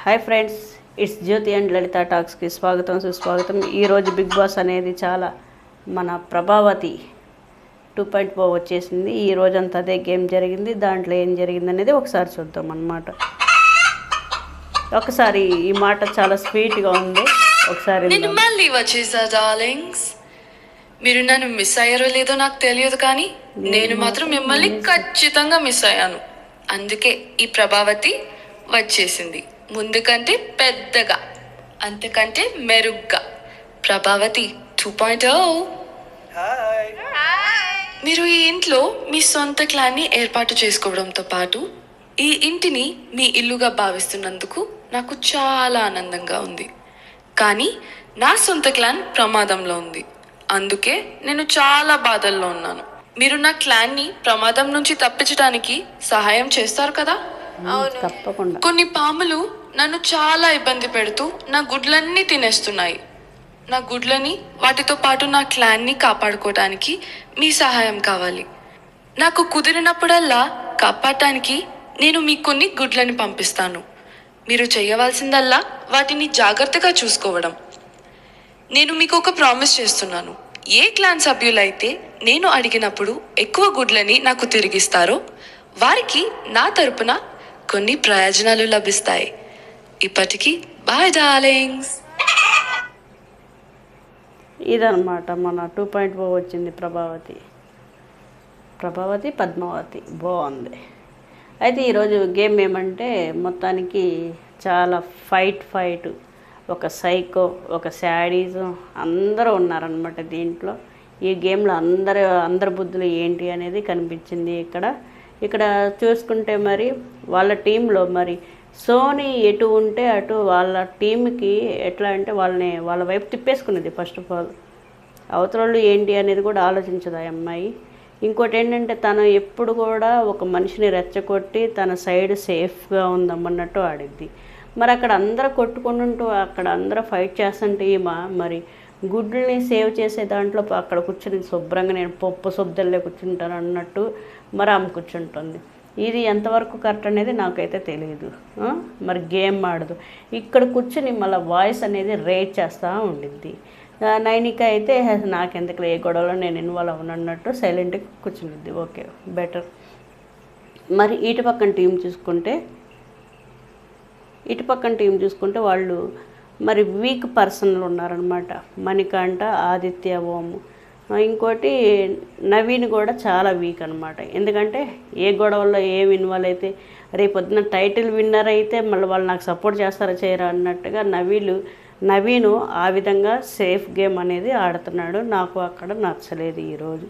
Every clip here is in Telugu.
Hi friends, it's Jyothi and Lalitha టాక్స్కి స్వాగతం సుస్వాగతం. ఈరోజు బిగ్ బాస్ అనేది చాలా మన ప్రభావతి 2.0 వచ్చేసింది. ఈ రోజంతా అదే గేమ్ జరిగింది. దాంట్లో ఏం జరిగింది అనేది ఒకసారి చూద్దాం అన్నమాట. ఒకసారి ఈ మాట చాలా స్వీట్గా ఉంది. ఒకసారి నేను మళ్ళీ వచ్చేసా డార్లింగ్స్. మీరు నన్ను మిస్ అయ్యారో లేదో నాకు తెలియదు, కానీ నేను మాత్రం మిమ్మల్ని ఖచ్చితంగా మిస్ అయ్యాను. అందుకే ఈ ప్రభావతి వచ్చేసింది. ముందు కంటే పెద్దగా, అంతకంటే మెరుగ్గా. ప్రభావతి 2.0. మీరు ఈ ఇంట్లో మీ సొంత క్లాన్ని ఏర్పాటు చేసుకోవడంతో పాటు ఈ ఇంటిని మీ ఇల్లుగా భావిస్తున్నందుకు నాకు చాలా ఆనందంగా ఉంది. కానీ నా సొంత క్లాన్ ప్రమాదంలో ఉంది. అందుకే నేను చాలా బాధల్లో ఉన్నాను. మీరు నా క్లాన్ని ప్రమాదం నుంచి తప్పించడానికి సహాయం చేస్తారు కదా? తప్పకుండా. కొన్ని పాములు నన్ను చాలా ఇబ్బంది పెడుతూ నా గుడ్లన్నీ తినేస్తున్నాయి. నా గుడ్లని, వాటితో పాటు నా క్లాన్ని కాపాడుకోవడానికి మీ సహాయం కావాలి. నాకు కుదిరినప్పుడల్లా కాపాడటానికి నేను మీకు కొన్ని గుడ్లని పంపిస్తాను. మీరు చేయవలసిందల్లా వాటిని జాగ్రత్తగా చూసుకోవడం. నేను మీకు ఒక ప్రామిస్ చేస్తున్నాను. ఏ క్లాన్ సభ్యులైతే నేను అడిగినప్పుడు ఎక్కువ గుడ్లని నాకు తిరిగిస్తారో వారికి నా తరపున కొన్ని ప్రయోజనాలు లభిస్తాయి. ఇప్పటికీ బాయ్ డార్లింగ్స్. ఇదన్నమాట మన 2.0 వచ్చింది. ప్రభావతి పద్మావతి బాగుంది. అయితే ఈరోజు గేమ్ ఏమంటే మొత్తానికి చాలా ఫైట్, ఒక సైకో, ఒక శాడీజం అందరూ ఉన్నారనమాట దీంట్లో. ఈ గేమ్లో అందరి బుద్ధులు ఏంటి అనేది కనిపించింది. ఇక్కడ చూసుకుంటే మరి వాళ్ళ టీంలో మరి సోనీ ఎటు ఉంటే అటు వాళ్ళ టీంకి ఎట్లా అంటే వాళ్ళ వైపు తిప్పేసుకునేది. ఫస్ట్ ఆఫ్ ఆల్ అవతల ఏంటి అనేది కూడా ఆలోచించదు ఆ అమ్మాయి. ఇంకోటి ఏంటంటే తను ఎప్పుడు కూడా ఒక మనిషిని రెచ్చగొట్టి తన సైడ్ సేఫ్గా ఉందమ్మన్నట్టు ఆడిద్ది. మరి అక్కడ అందరూ కొట్టుకుంటూ అక్కడ అందరూ ఫైట్ చేస్తుంటే మరి గుడ్లని సేవ్ చేసే దాంట్లో అక్కడ కూర్చొని శుభ్రంగా నేను పప్పు శుద్ధల్లే కూర్చుంటాను అన్నట్టు మరి ఆమె కూర్చుంటుంది. ఇది ఎంతవరకు కరెక్ట్ అనేది నాకైతే తెలియదు. మరి గేమ్ ఆడదు. ఇక్కడ కూర్చొని మళ్ళీ వాయిస్ అనేది రేట్ చేస్తూ ఉండిద్ది. నైనిక అయితే నాకెందుకు ఏ గొడవలో నేను ఇన్వాల్వ్ అవునన్నట్టు సైలెంట్గా కూర్చునిద్ది. Okay, better. మరి ఇటు పక్కన టీం చూసుకుంటే వాళ్ళు మరి వీక్ పర్సన్లు ఉన్నారనమాట. మణికంఠ, ఆదిత్య, ఓము, ఇంకోటి నవీన్ కూడా చాలా వీక్ అనమాట. ఎందుకంటే ఏ గొడవల్లో ఏం ఇన్వాల్వ్ అయితే రేపొద్దున టైటిల్ విన్నర్ అయితే మళ్ళీ వాళ్ళు నాకు సపోర్ట్ చేస్తారా చేయరా అన్నట్టుగా నవీను ఆ విధంగా సేఫ్ గేమ్ అనేది ఆడుతున్నాడు. నాకు అక్కడ నచ్చలేదు ఈరోజు.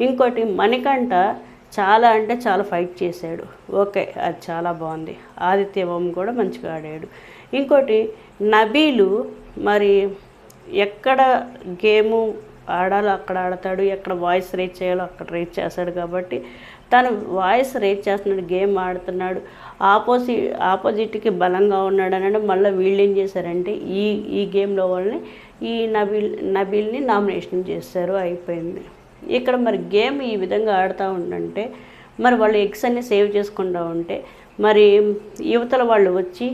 ఇంకోటి మణికంఠ చాలా అంటే చాలా ఫైట్ చేశాడు. ఓకే, అది చాలా బాగుంది. ఆదిత్య ఓం కూడా మంచిగా ఆడాడు. ఇంకోటి నబీలు మరి ఎక్కడ గేము ఆడాలో అక్కడ ఆడతాడు, ఎక్కడ వాయిస్ రేట్ చేయాలో అక్కడ రేట్ చేస్తాడు. కాబట్టి తను వాయిస్ రేట్ చేస్తున్నాడు, గేమ్ ఆడుతున్నాడు. ఆపోజిట్కి బలంగా ఉన్నాడు అని మళ్ళీ వీళ్ళు ఏం చేశారంటే ఈ గేమ్లో వాళ్ళని ఈ నబీల్ని నామినేషన్ చేశారు. అయిపోయింది. ఇక్కడ మరి గేమ్ ఈ విధంగా ఆడుతూ ఉండంటే మరి వాళ్ళు ఎగ్స్ అన్ని సేవ్ చేసుకుంటూ ఉంటే మరి యువతల వాళ్ళు వచ్చి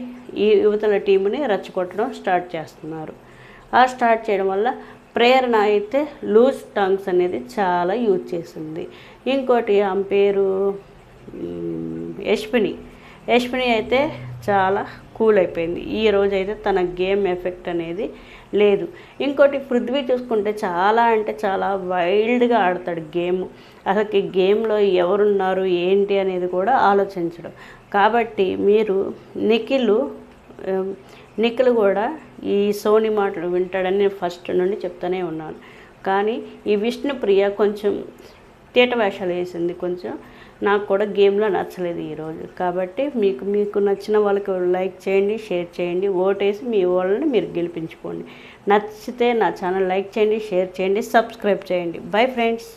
ఈ యువతల టీంని రెచ్చగొట్టడం స్టార్ట్ చేస్తున్నారు. ఆ స్టార్ట్ చేయడం వల్ల ప్రేరణ అయితే లూజ్ టంగ్స్ అనేది చాలా యూజ్ చేసింది. ఇంకోటి ఆమె పేరు యశ్విని అయితే చాలా కూల్ అయిపోయింది. ఈ రోజు అయితే తన గేమ్ ఎఫెక్ట్ అనేది లేదు. ఇంకోటి పృథ్వీ చూసుకుంటే చాలా అంటే చాలా వైల్డ్గా ఆడతాడు గేమ్. అసలు గేమ్లో ఎవరున్నారు ఏంటి అనేది కూడా ఆలోచించడం. కాబట్టి మీరు నిఖిల్ కూడా ఈ సోని మాటలు వింటాడని ఫస్ట్ నుండి చెప్తూనే ఉన్నాను. కానీ ఈ విష్ణుప్రియ కొంచెం తీట వేషాలు వేసింది. కొంచెం నాకు కూడా గేమ్లో నచ్చలేదు ఈరోజు. కాబట్టి మీకు నచ్చిన వాళ్ళకి లైక్ చేయండి, షేర్ చేయండి, ఓటేసి మీ వాళ్ళని మీరు గెలిపించుకోండి. నచ్చితే నా ఛానల్ లైక్ చేయండి, షేర్ చేయండి, సబ్స్క్రైబ్ చేయండి. Bye friends.